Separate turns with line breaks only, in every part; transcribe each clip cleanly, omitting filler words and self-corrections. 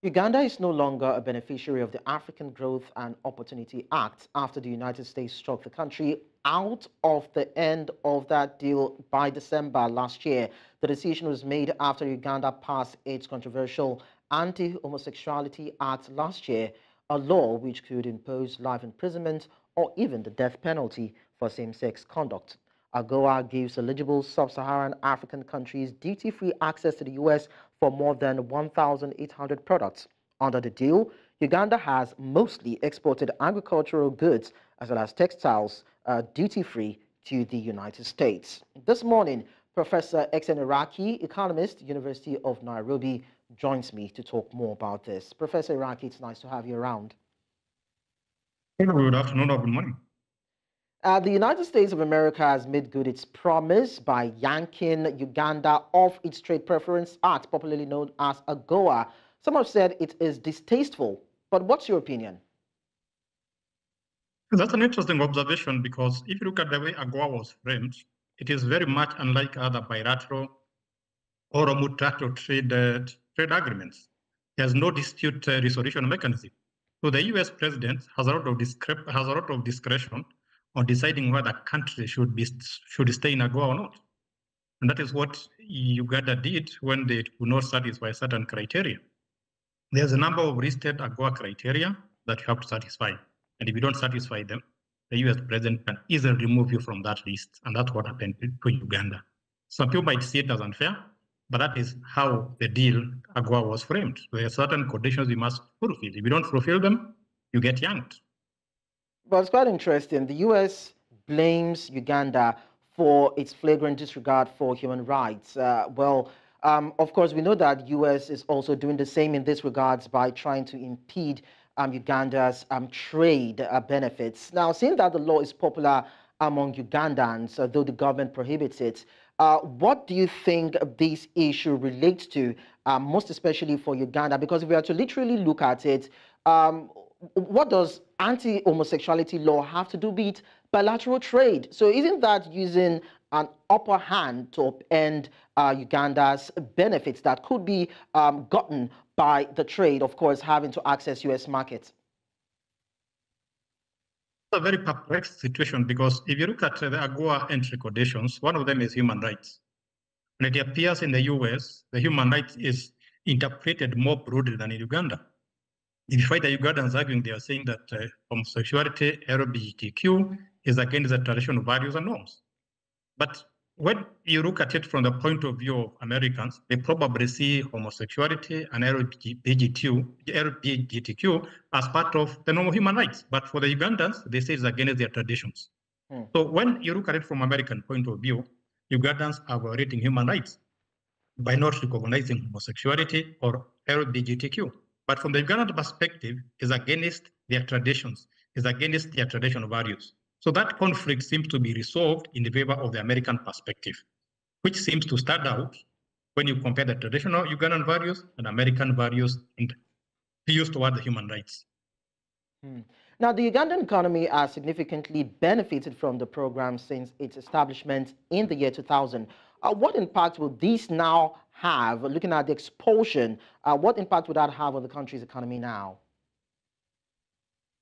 Uganda is no longer a beneficiary of the African Growth and Opportunity Act after the United States struck the country out of the end of that deal by December last year. The decision was made after Uganda passed its controversial Anti-Homosexuality Act last year, a law which could impose life imprisonment or even the death penalty for same-sex conduct. AGOA gives eligible sub-Saharan African countries duty-free access to the U.S. for more than 1,800 products. Under the deal, Uganda has mostly exported agricultural goods as well as textiles duty-free to the United States. This morning, Professor Iraki, Economist, University of Nairobi, joins me to talk more about this. Professor Iraki, it's nice to have you around.
Good afternoon or good morning.
The United States of America has made good its promise by yanking Uganda off its Trade Preference Act, popularly known as AGOA. Some have said it is distasteful, but what's your opinion?
That's an interesting observation because if you look at the way AGOA was framed, it is very much unlike other bilateral or multilateral trade agreements. There's no dispute resolution mechanism. So the U.S. president has a lot of discretion on deciding whether a country should stay in AGOA or not. And that is what Uganda did when they could not satisfy certain criteria. There's a number of listed AGOA criteria that you have to satisfy. And if you don't satisfy them, the US president can easily remove you from that list. And that's what happened to Uganda. Some people might see it as unfair, but that is how the deal AGOA was framed. There are certain conditions you must fulfill. If you don't fulfill them, you get yanked.
Well, it's quite interesting. The U.S. blames Uganda for its flagrant disregard for human rights. Of course, we know that U.S. is also doing the same in this regards by trying to impede Uganda's trade benefits. Now, seeing that the law is popular among Ugandans, though the government prohibits it, what do you think this issue relates to, most especially for Uganda? Because if we are to literally look at it, what does anti-homosexuality law have to do with bilateral trade? So isn't that using an upper hand to upend Uganda's benefits that could be gotten by the trade, of course, having to access U.S. markets?
It's a very perplexed situation because if you look at the AGOA entry conditions, one of them is human rights. And it appears in the U.S., the human rights is interpreted more broadly than in Uganda. If you find the Ugandans arguing, they are saying that homosexuality, LGBTQ is against the traditional values and norms. But when you look at it from the point of view of Americans, they probably see homosexuality and LGBTQ as part of the normal human rights. But for the Ugandans, they say it's against their traditions. So when you look at it from American point of view, Ugandans are violating human rights by not recognizing homosexuality or LGBTQ. But from the Ugandan perspective, is against their traditions, is against their traditional values. So that conflict seems to be resolved in the favor of the American perspective, which seems to stand out when you compare the traditional Ugandan values and American values and views toward the human rights.
Now, the Ugandan economy has significantly benefited from the program since its establishment in the year 2000. What impact will this now have, looking at the expulsion, what impact would that have on the country's economy now?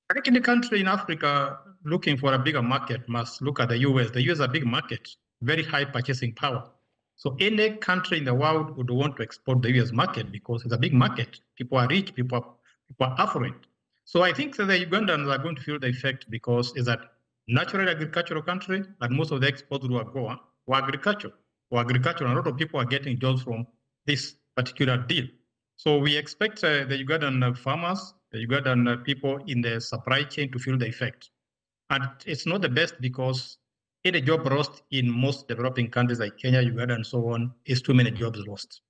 I think any country in Africa looking for a bigger market must look at the US. The US is a big market, very high purchasing power. So any country in the world would want to export the US market because it's a big market. People are rich, people are affluent. So I think that the Ugandans are going to feel the effect because it's a natural agricultural country, and most of the exports to AGOA were agriculture. And a lot of people are getting jobs from this particular deal. So we expect the Ugandan farmers, the Ugandan people in the supply chain to feel the effect. And it's not the best because any job lost in most developing countries like Kenya, Uganda, and so on is too many jobs lost.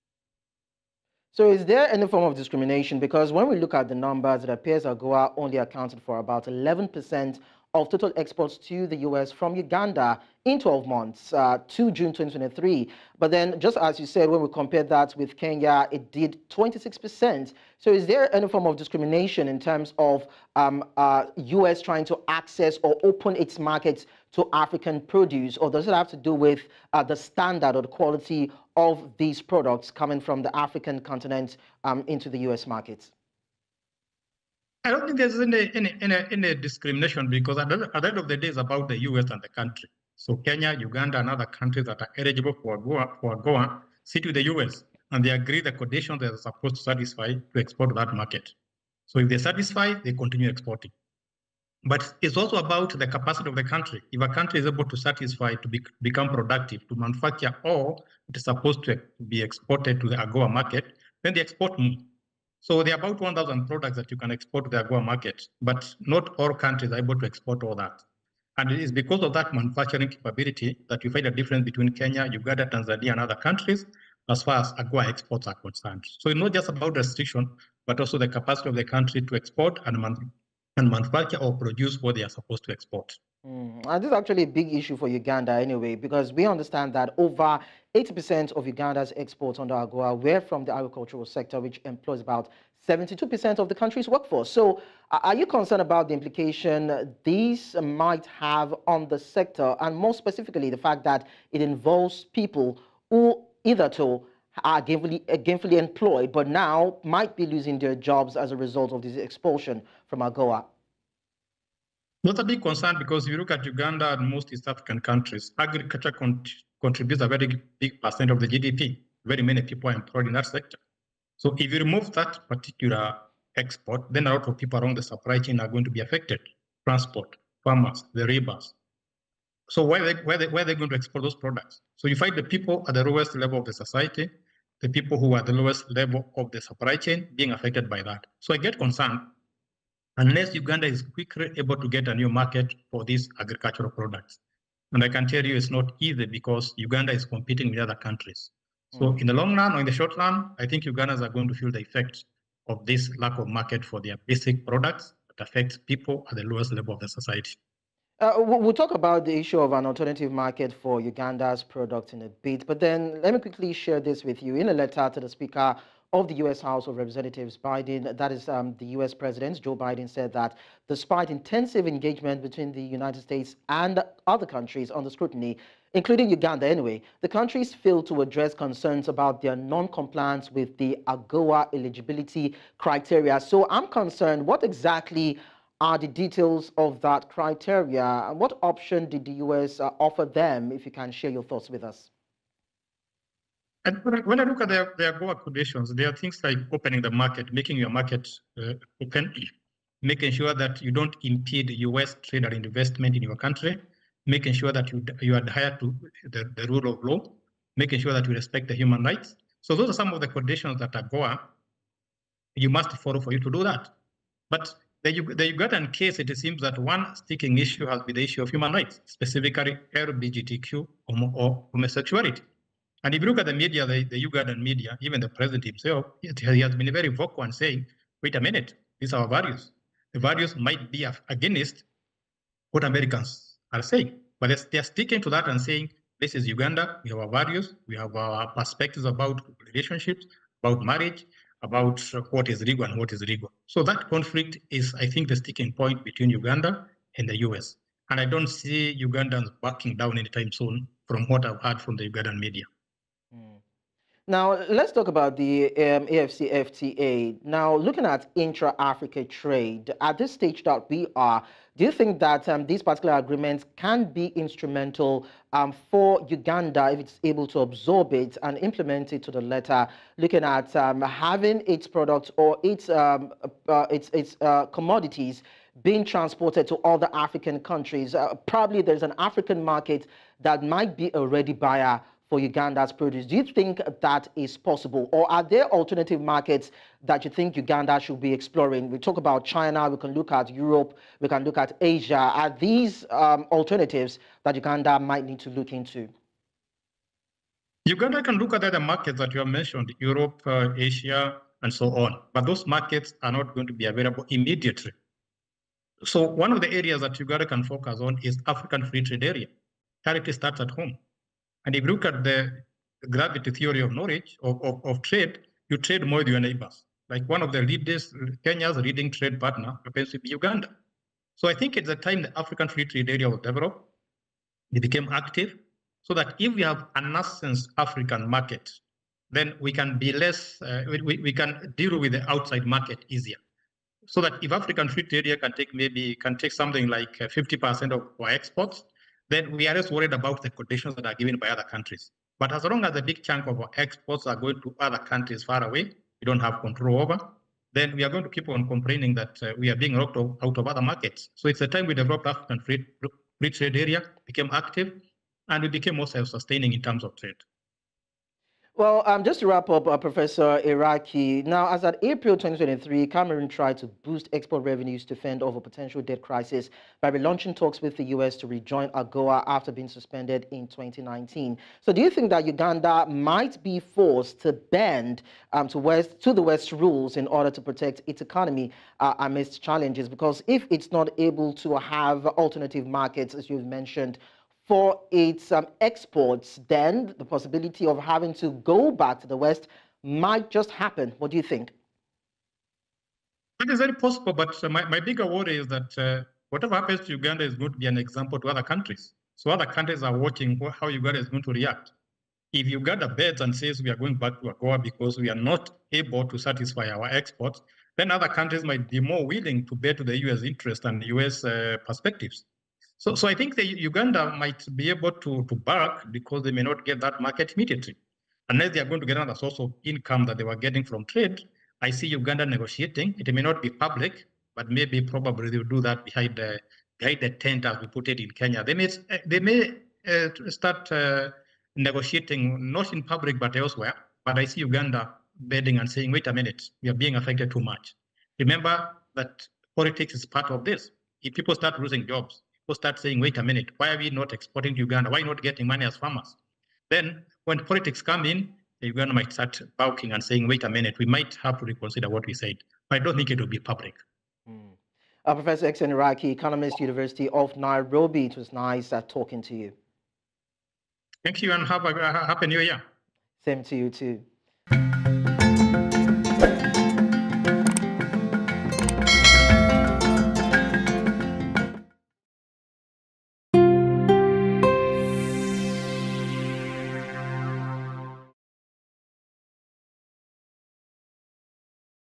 So is there any form of discrimination? Because when we look at the numbers, it appears AGOA only accounted for about 11% of total exports to the U.S. from Uganda in 12 months to June 2023. But then, just as you said, when we compare that with Kenya, it did 26%. So is there any form of discrimination in terms of U.S. trying to access or open its markets to African produce? Or does it have to do with the standard or the quality of these products coming from the African continent into the U.S. markets?
I don't think there's any discrimination, because at the end of the day, it's about the US and the country. So Kenya, Uganda, and other countries that are eligible for AGOA sit with the US, and they agree the conditions they're supposed to satisfy to export to that market. So if they satisfy, they continue exporting. But it's also about the capacity of the country. If a country is able to satisfy, to become productive, to manufacture all it is supposed to be exported to the AGOA market, then they export more. So there are about 1,000 products that you can export to the AGOA market, but not all countries are able to export all that. And it is because of that manufacturing capability that you find a difference between Kenya, Uganda, Tanzania, and other countries as far as AGOA exports are concerned. So it's not just about restriction, but also the capacity of the country to export and manufacture or produce what they are supposed to export.
And this is actually a big issue for Uganda anyway, because we understand that over 80% of Uganda's exports under AGOA were from the agricultural sector, which employs about 72% of the country's workforce. So are you concerned about the implication these might have on the sector, and more specifically the fact that it involves people who either are gainfully employed, but now might be losing their jobs as a result of this expulsion from AGOA?
That's a big concern, because if you look at Uganda and most East African countries, agriculture contributes a very big percent of the GDP. Very many people are employed in that sector. So if you remove that particular export, then a lot of people along the supply chain are going to be affected. Transport, farmers, the laborers. So where are they going to export those products? So you find the people at the lowest level of the society, the people who are at the lowest level of the supply chain being affected by that. So I get concerned unless Uganda is quickly able to get a new market for these agricultural products. And I can tell you it's not easy, because Uganda is competing with other countries. So in the long run or in the short run, I think Ugandans are going to feel the effects of this lack of market for their basic products that affects people at the lowest level of the society.
We'll talk about the issue of an alternative market for Uganda's products in a bit, but then let me quickly share this with you. In a letter to the Speaker of the U.S. House of Representatives, Biden, that is the U.S. President, Joe Biden, said that despite intensive engagement between the United States and other countries under scrutiny, including Uganda anyway, the countries failed to address concerns about their non-compliance with the AGOA eligibility criteria. So I'm concerned, what exactly are the details of that criteria? What option did the U.S. offer them, if you can share your thoughts with us?
And when I look at the AGOA conditions, there are things like opening the market, making your market open, making sure that you don't impede U.S. trade and investment in your country, making sure that you adhere to the rule of law, making sure that you respect the human rights. So those are some of the conditions that AGOA you must follow for you to do that. But the Ugandan case, it seems that one sticking issue has been the issue of human rights, specifically LGBTQ or homosexuality. And if you look at the media, the Ugandan media, even the president himself, he has been very vocal and saying, wait a minute, these are our values. The values might be against what Americans are saying, but they're sticking to that and saying, this is Uganda, we have our values, we have our perspectives about relationships, about marriage, about what is legal and what is illegal. So that conflict is, I think, the sticking point between Uganda and the US. And I don't see Ugandans backing down anytime soon from what I've heard from the Ugandan media.
Now, let's talk about the AFCFTA. Now, looking at intra-Africa trade, at this stage that we are, do you think that these particular agreements can be instrumental for Uganda if it's able to absorb it and implement it to the letter, looking at having its products or its commodities being transported to other African countries? Probably there's an African market that might be a ready buyer for Uganda's produce. Do you think that is possible? Or are there alternative markets that you think Uganda should be exploring? We talk about China, we can look at Europe, we can look at Asia. Are these alternatives that Uganda might need to look into?
Uganda can look at other markets that you have mentioned, Europe, Asia, and so on. But those markets are not going to be available immediately. So one of the areas that Uganda can focus on is African free trade area. Charity starts at home. And if you look at the gravity theory of knowledge, of trade, you trade more with your neighbors. Like one of the leaders, Kenya's leading trade partner happens to be Uganda. So I think it's the time the African free trade area was developed, it became active, so that if we have a nascent African market, then we can be less, we can deal with the outside market easier. so that if African Free Trade Area can take something like 50% of our exports, then we are just worried about the conditions that are given by other countries. But as long as a big chunk of our exports are going to other countries far away, we don't have control over, then we are going to keep on complaining that we are being locked out of other markets. So it's the time we developed African Free Trade Area, became active, and we became more self-sustaining in terms of trade.
Well, just to wrap up, Professor Iraki, now as at April 2023, Cameroon tried to boost export revenues to fend off a potential debt crisis by relaunching talks with the U.S. to rejoin AGOA after being suspended in 2019. So do you think that Uganda might be forced to bend to the West's rules in order to protect its economy amidst challenges? Because if it's not able to have alternative markets, as you've mentioned, for its exports, then the possibility of having to go back to the West might just happen. What do you think?
It is very possible, but my bigger worry is that whatever happens to Uganda is going to be an example to other countries. So other countries are watching how Uganda is going to react. If Uganda bets and says we are going back to AGOA because we are not able to satisfy our exports, then other countries might be more willing to bet to the U.S. interest and U.S. perspectives. So I think Uganda might be able to bark because they may not get that market immediately. Unless they are going to get another source of income that they were getting from trade, I see Uganda negotiating. It may not be public, but probably they will do that behind the tent, as we put it in Kenya. They may start negotiating, not in public, but elsewhere. But I see Uganda bedding and saying, wait a minute, we are being affected too much. Remember that politics is part of this. If people start losing jobs, people start saying, wait a minute, why are we not exporting to Uganda? Why not getting money as farmers? Then when politics come in, Uganda might start balking and saying, wait a minute, we might have to reconsider what we said. But I don't think it will be public.
Professor Iraki, Economist, University of Nairobi, it was nice talking to you.
Thank you, and have a happy new year.
Same to you too.